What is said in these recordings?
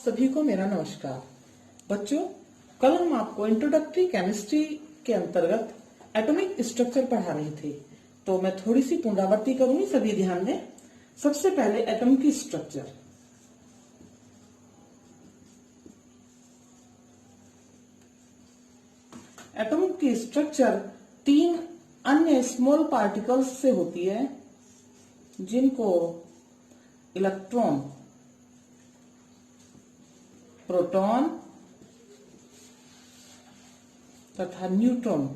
सभी को मेरा नमस्कार। बच्चों, कल हम आपको इंट्रोडक्टरी केमिस्ट्री के अंतर्गत एटॉमिक स्ट्रक्चर पढ़ा रहे थे, तो मैं थोड़ी सी पुनरावृत्ति करूंगी, सभी ध्यान दें। सबसे पहले एटम की स्ट्रक्चर। एटम की स्ट्रक्चर 3 अन्य स्मॉल पार्टिकल्स से होती है, जिनको इलेक्ट्रॉन, प्रोटॉन तथा न्यूट्रॉन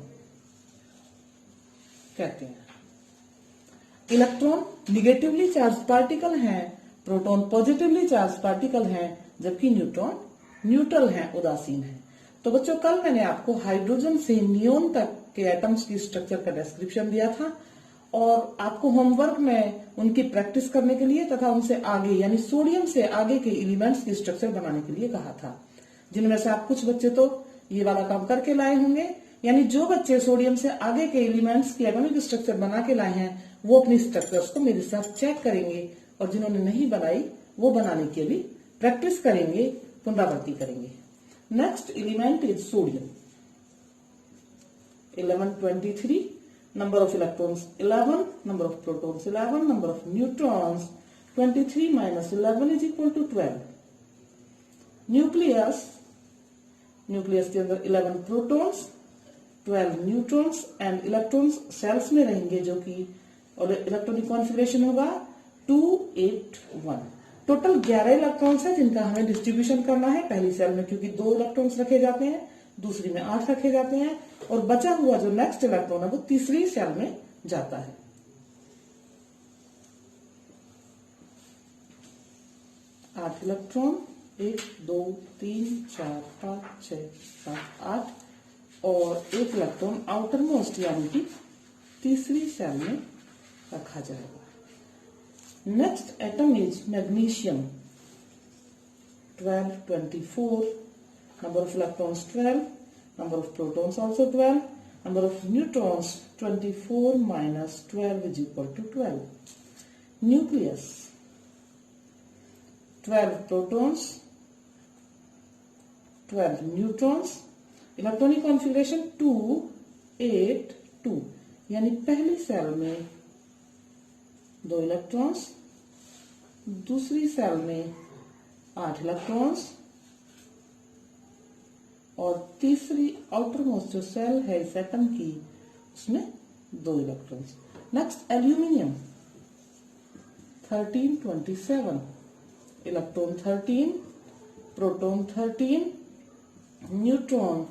कहते हैं। इलेक्ट्रॉन निगेटिवली चार्ज पार्टिकल हैं, प्रोटॉन पॉजिटिवली चार्ज पार्टिकल हैं, जबकि न्यूट्रॉन न्यूट्रल हैं, उदासीन हैं। तो बच्चों, कल मैंने आपको हाइड्रोजन से नियोन तक के एटम्स की स्ट्रक्चर का डिस्क्रिप्शन दिया था और आपको होमवर्क में उनकी प्रैक्टिस करने के लिए तथा उनसे आगे यानी सोडियम से आगे के एलिमेंट्स की स्ट्रक्चर बनाने के लिए कहा था, जिनमें से आप कुछ बच्चे तो ये वाला काम करके लाए होंगे। यानी जो बच्चे सोडियम से आगे के एलिमेंट्स की एटॉमिक स्ट्रक्चर बना के लाए हैं, वो अपनी स्ट्रक्चर्स को मेरे साथ चेक करेंगे और जिन्होंने नहीं बनाई वो बनाने के लिए प्रैक्टिस करेंगे, पुनरावृत्ति करेंगे। Next element is sodium. 1123, number of electrons 11, number of protons 11, number of neutrons 23 minus 11 is equal to 12. Nucleus के अंदर 11 protons, 12 neutrons and electrons shells में रहेंगे, जो कि और इलेक्ट्रॉनिक कॉन्फ़िगरेशन होगा 281। टोटल 11 इलेक्ट्रॉन्स है जिनका हमें डिस्ट्रीब्यूशन करना है पहली सेल में, क्योंकि 2 इलेक्ट्रॉन्स रखे जाते हैं, दूसरी में 8 रखे जाते हैं और बचा हुआ जो नेक्स्ट इलेक्ट्रॉन है वो तीसरी सेल में जाता है। आठ इलेक्ट्रॉन, 1 2 3 4 5 6 7 8 और 1 इलेक्ट्रॉन आउटर मोस्ट यानी कि तीसरी सेल में रखा जाएगा। Next atom is magnesium. 12 24, number of electrons 12, number of protons also 12, number of neutrons 24 minus 12 is equal to 12. Nucleus 12 protons, 12 neutrons, electronic configuration 2 8 2, यानी पहली सेल में 2 इलेक्ट्रॉन्स, दूसरी सेल में 8 इलेक्ट्रॉन्स और तीसरी आउटर मोस्ट जो सेल है इस एटम की, उसमें 2 electrons. Next aluminium. 13 27, electron 13, proton 13, neutron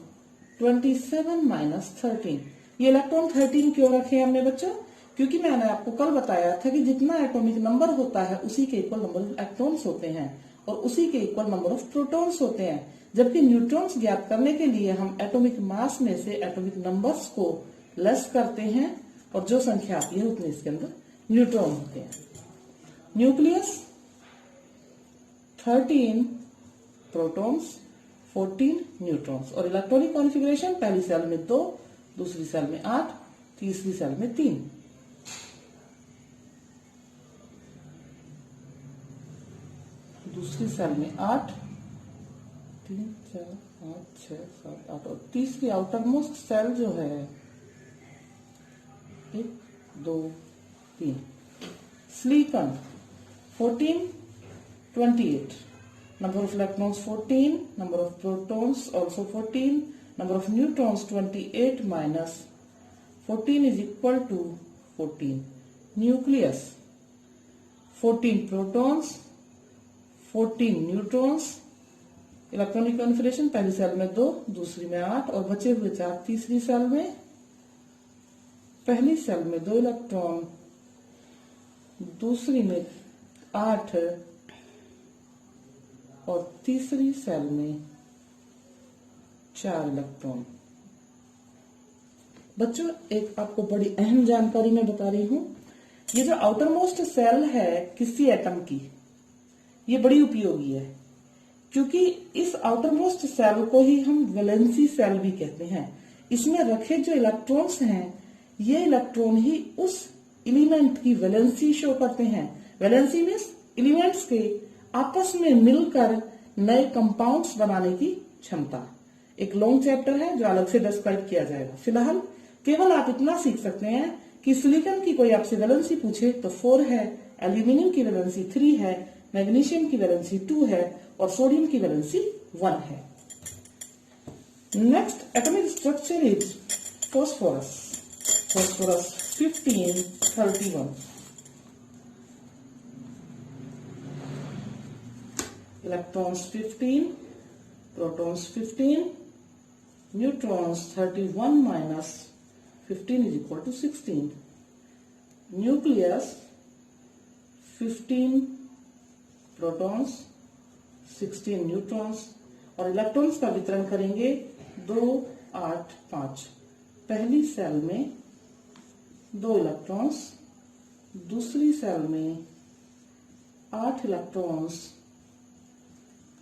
27 minus 13। ये इलेक्ट्रॉन 13 क्यों रखे हमने बच्चों? क्योंकि मैंने आपको कल बताया था कि जितना एटॉमिक नंबर होता है उसी के इक्वल नंबर ऑफ इलेक्ट्रॉन्स होते हैं और उसी के इक्वल नंबर ऑफ प्रोटॉन्स होते हैं, जबकि न्यूट्रॉन्स ज्ञात करने के लिए हम एटॉमिक मास में से एटॉमिक नंबर्स को लेस करते हैं और जो संख्या आती है उतने इसके अंदर न्यूट्रॉन होते हैं। न्यूक्लियस 13 प्रोटॉन्स, 14 न्यूट्रॉन्स और इलेक्ट्रॉनिक कॉन्फ़िगरेशन पहली सेल में 2, दूसरी सेल में 8, तीसरी सेल में 3। दूसरी सेल में 8, 3 4 5 6 7 8 और तीसरी आउटर मोस्ट सेल जो है 1 2 3। Silicon 14 28, number of electrons 14, number of protons also 14, number of neutrons 28 minus 14 is equal to 14. Nucleus 14 protons, 14 neutrons, electronic configuration पहली सेल में 2, दूसरी में 8 और बचे हुए 4 तीसरी सेल में। पहली सेल में 2 इलेक्ट्रॉन, दूसरी में 8 और तीसरी सेल में 4 इलेक्ट्रॉन। बच्चों, एक आपको बड़ी अहम जानकारी मैं बता रही हूं। ये जो आउटर मोस्ट सेल है किसी एटम की, ये बड़ी उपयोगी है, क्योंकि इस आउटर मोस्ट सेल को ही हम वैलेंसी सेल भी कहते हैं। इसमें रखे जो इलेक्ट्रॉन्स हैं, ये इलेक्ट्रॉन ही उस एलिमेंट की वैलेंसी शो करते हैं। वैलेंसी मीन्स एलिमेंट्स के आपस में मिलकर नए कंपाउंड्स बनाने की क्षमता। एक लॉन्ग चैप्टर है जो अलग से डिस्क्राइब किया जाएगा। फिलहाल केवल आप इतना सीख सकते हैं कि सिलिकॉन की कोई आपसे वैलेंसी पूछे तो 4 है, एल्यूमिनियम की वैलेंसी 3 है, मैग्नीशियम की वैलेंसी 2 है और सोडियम की वैलेंसी 1 है। Next atomic structure is phosphorus. Phosphorus 1531। Electrons 15, protons 15, neutrons 31 minus 15 is equal to 16. Nucleus 15 protons, 16 neutrons और इलेक्ट्रॉन्स का वितरण करेंगे 2, 8, 5। पहली सेल में 2 इलेक्ट्रॉन्स, दूसरी सेल में 8 इलेक्ट्रॉन्स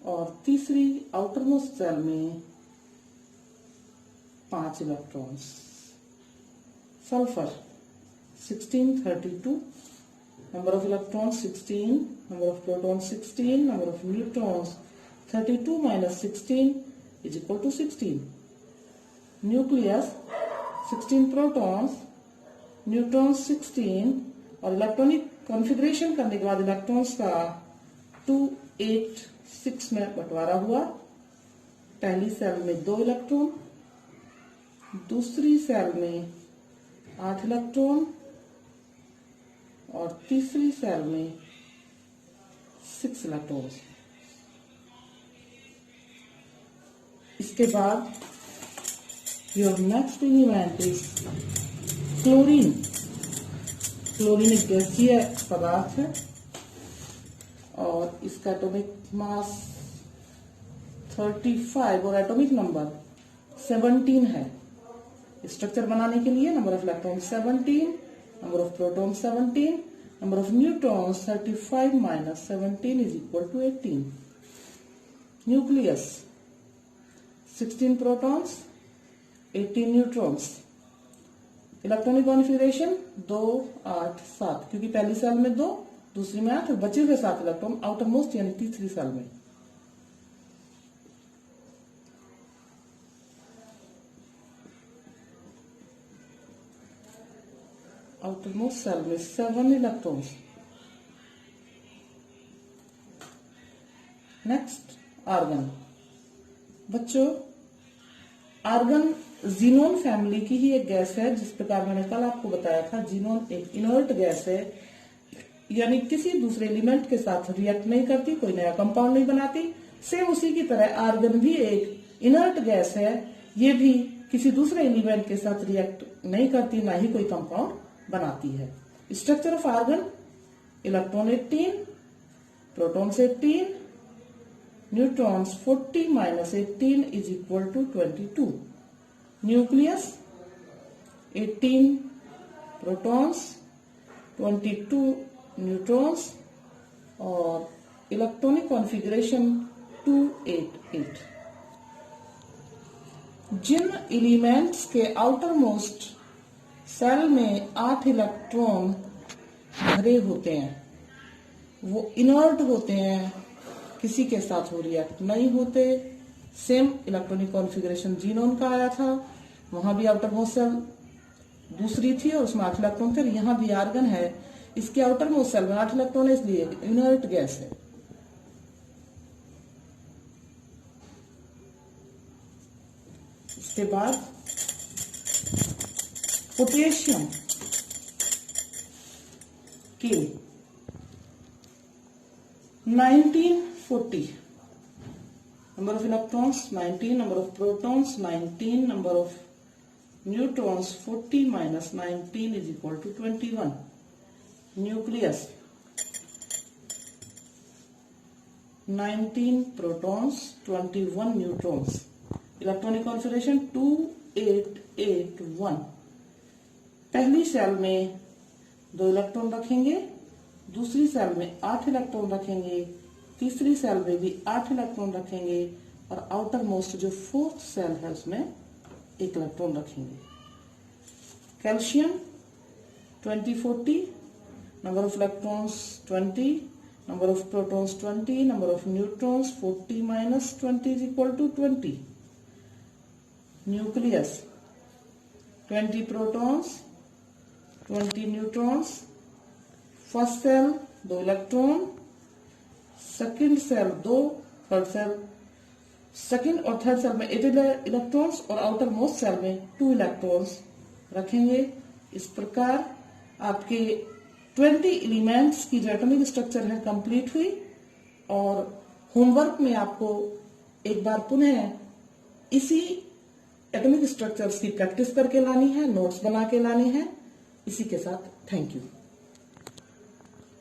और तीसरी आउटरमोस्ट सेल में 5 electrons. Sulphur 1632, number of electrons 16, number of protons 16, number of neutrons 32 minus 16 is equal to 16. Nucleus 16 protons, neutrons 16 और इलेक्ट्रॉनिक कॉन्फ़िगरेशन करने के बाद इलेक्ट्रॉन्स का 2, 8, 6 में बंटवारा हुआ। पहली सेल में 2 इलेक्ट्रॉन, दूसरी सेल में 8 इलेक्ट्रॉन और तीसरी सेल में 6 इलेक्ट्रॉन। इसके बाद your next element is chlorine. Chlorine एक गैसीय पदार्थ है और इसका एटॉमिक मास 35 और एटॉमिक नंबर 17 है। स्ट्रक्चर बनाने के लिए number of electron 17, number of proton 17, number of neutrons 35 minus 17 is equal to 18. Nucleus 16 protons, 18 neutrons. Electronic configuration 2, 8, 7 क्योंकि पहली सेल में 2, दूसरी में 8 और बचे हुए 7 इलेक्ट्रॉन आउटर मोस्ट यानी तीसरी सेल में। आउटर मोस्ट सेल में 7 इलेक्ट्रॉन्स। Next argon. बच्चों आर्गन जीनोन फैमिली की ही एक गैस है। जिस प्रकार मैंने कल आपको बताया था, जीनोन एक इनर्ट गैस है, यानी किसी दूसरे एलिमेंट के साथ रिएक्ट नहीं करती, कोई नया कंपाउंड नहीं बनाती। सेम उसी की तरह आर्गन भी एक इनर्ट गैस है, ये भी किसी दूसरे एलिमेंट के साथ रिएक्ट नहीं करती, ना ही कोई कंपाउंड बनाती है। Structure of argon, electron 18, protons 18, neutrons 40 minus 18 is equal to 22. Nucleus 18 protons, 22 neutrons और इलेक्ट्रॉनिक कॉन्फ़िगरेशन 288। जिन एलिमेंट्स के आउटर मोस्ट सेल में 8 इलेक्ट्रॉन भरे होते हैं वो इनर्ट होते हैं, किसी के साथ वो रिएक्ट नहीं होते। सेम इलेक्ट्रॉनिक कॉन्फ़िगरेशन जीनोन का आया था, वहां भी आउटर मोस्ट सेल दूसरी थी और उसमें 8 इलेक्ट्रॉन थे। यहाँ भी आर्गन है, इसके आउटर मोस्ट सेल में 8 इलेक्ट्रॉन है, इसलिए इनर्ट गैस है। इसके बाद पोटेशियम की 1940 number of electrons 19, number of protons 19, number of neutrons 40 minus 19 is equal to 21. Nucleus 19 protons, 21 neutrons. Electronic configuration 2881. पहली सेल में 2 इलेक्ट्रॉन रखेंगे, दूसरी सेल में 8 इलेक्ट्रॉन रखेंगे, तीसरी सेल में भी 8 इलेक्ट्रॉन रखेंगे और आउटर मोस्ट जो 4th सेल है उसमें 1 इलेक्ट्रॉन रखेंगे। Calcium 2040, number of electrons 20, number of protons 20, number of neutrons 40 minus 20 is equal to 20. Nucleus 20 protons 20 neutrons. First shell 2 electron, second shell 2, third shell second और third shell में 8 electrons और outer most shell में 2 electrons रखेंगे। इस प्रकार आपके 20 elements की जो एटॉमिक स्ट्रक्चर है कंप्लीट हुई। और होमवर्क में आपको एक बार पुनः इसी एटॉमिक स्ट्रक्चर्स की प्रैक्टिस करके लानी है, नोट्स बना के लानी है। इसी के साथ थैंक यू।